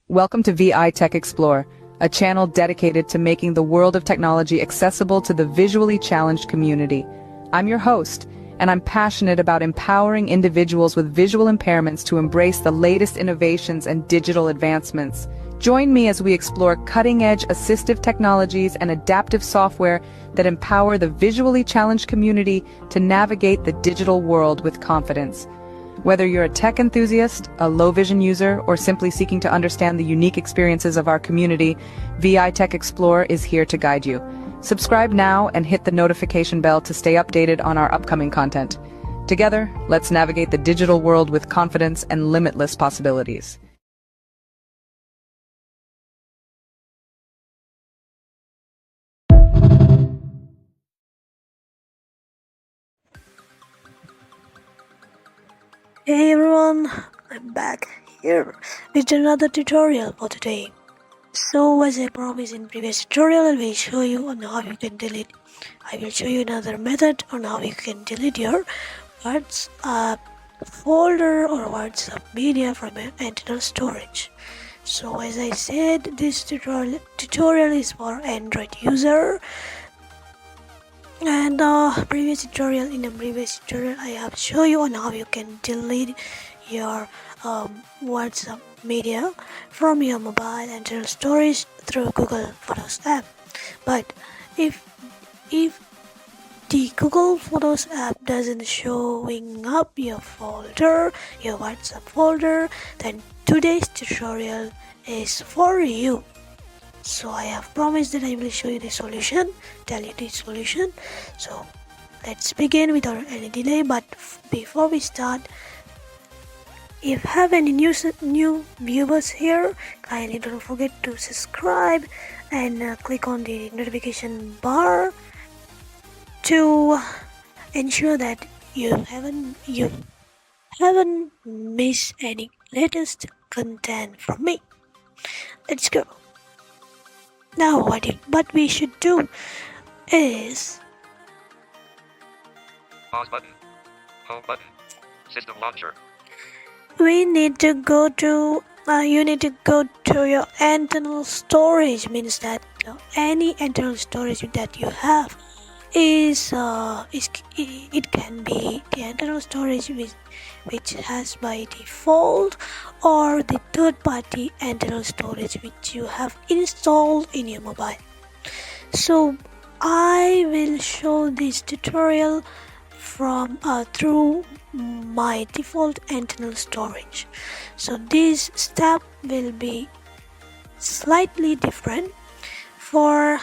Welcome to VI Tech Explore, a channel dedicated to making the world of technology accessible to the visually challenged community. I'm your host, and I'm passionate about empowering individuals with visual impairments to embrace the latest innovations and digital advancements. Join me as we explore cutting-edge assistive technologies and adaptive software that empower the visually challenged community to navigate the digital world with confidence. Whether you're a tech enthusiast, a low-vision user, or simply seeking to understand the unique experiences of our community, VI Tech Explore is here to guide you. Subscribe now and hit the notification bell to stay updated on our upcoming content. Together, let's navigate the digital world with confidence and limitless possibilities. Hey everyone, I'm back here with another tutorial for today. So as I promised in previous tutorial, I will show you on how you can delete. I will show you another method on how you can delete your WhatsApp folder or WhatsApp media from your internal storage. So as I said, this tutorial is for Android user. And in a previous tutorial I have shown you on how you can delete your WhatsApp media from your mobile internal storage through Google Photos app. But if the Google Photos app doesn't showing up your folder, your WhatsApp folder, then today's tutorial is for you. So I have promised that I will show you the solution, tell you the solution. So let's begin without any delay. But before we start, if you have any new viewers here, kindly don't forget to subscribe and click on the notification bar to ensure that you haven't missed any latest content from me. Let's go. Now what we should do is pause button, home button, system launcher. We need to go to you need to go to your internal storage. Means that any internal storage that you have it can be the internal storage which has by default or the third-party internal storage which you have installed in your mobile. So I will show this tutorial from through my default internal storage. So this step will be slightly different for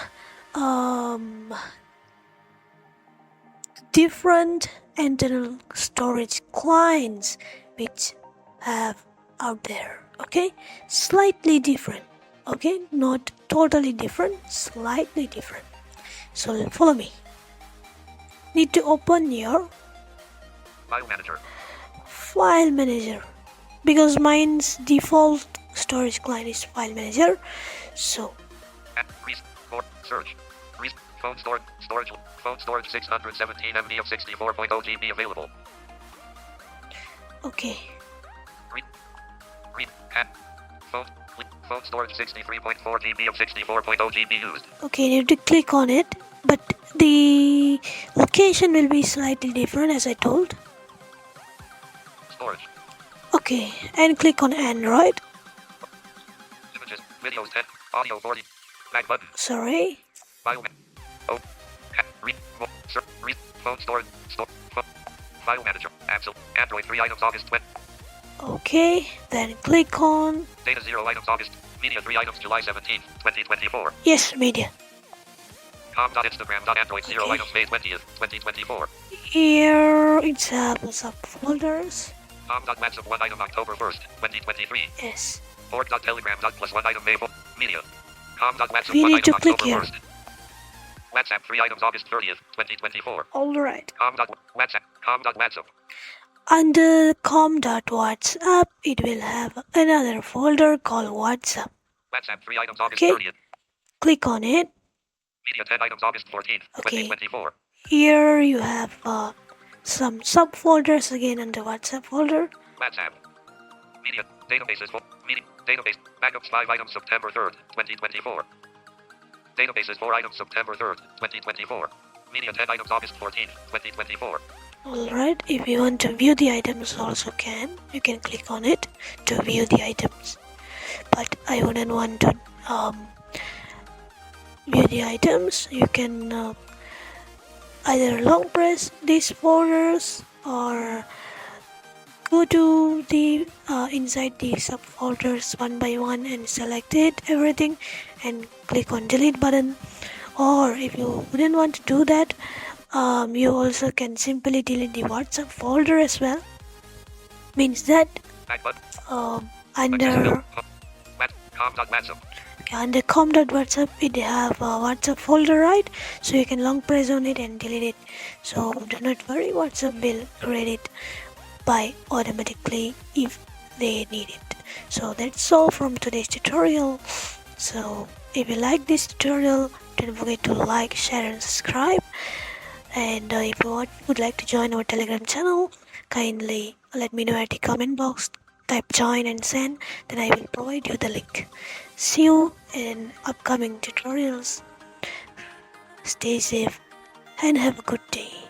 different internal storage clients which have out there. Okay, slightly different. Okay, not totally different, slightly different. So follow me. Need to open your file manager because mine's default storage client is file manager. So Search. Phone storage 617 MB of 64.0 GB available. okay, Read. Phone storage 63.4 GB of 64.0 GB used. okay, you need to click on it, but the location will be slightly different as I told. Storage. Okay, and click on Android. Images. Videos 10. Audio 40. Back button. Sorry. File. Oh. Read. Read. Phone storage. File manager. Axel. Android 3 items August 20. Okay, then click on Data 0 items August. Media 3 items July 17, 2024. yes, media. Com.Instagram.Android 0 Okay. items May 20th, 2024. Here it's subfolders. Com.WhatsApp 1 item October 1st, 2023. Yes. Org.Telegram.plus 1 item May 4. Media. Com.WhatsApp We 1 need item to click October here. 1st. WhatsApp 3 items August 30th, 2024. Alright. Com.WhatsApp. Under com.whatsapp, it will have another folder called WhatsApp. WhatsApp 3 items August Okay. 30th. Click on it. Media 10 items August 14th, Okay. 2024. Here you have some subfolders again under WhatsApp folder. WhatsApp. Media. Databases. Media. Database. Backups 5 items September 3rd, 2024. Databases 4 items September 3rd, 2024. Media 10 items August 14th, 2024. Alright, if you want to view the items also you can click on it to view the items. But I wouldn't want to view the items. You can either long press these folders or go to the inside the subfolders one by one and select everything and click on delete button. Or if you wouldn't want to do that, you also can simply delete the WhatsApp folder as well. Means that Back button. under com.whatsapp it have a WhatsApp folder, right? So you can long press on it and delete it. So do not worry, WhatsApp will create it by automatically if they need it. So that's all from today's tutorial. So if you like this tutorial, don't forget to like, share and subscribe. And if you would like to join our Telegram channel, kindly let me know at the comment box. Type join and send, then I will provide you the link. See you in upcoming tutorials. Stay safe and have a good day.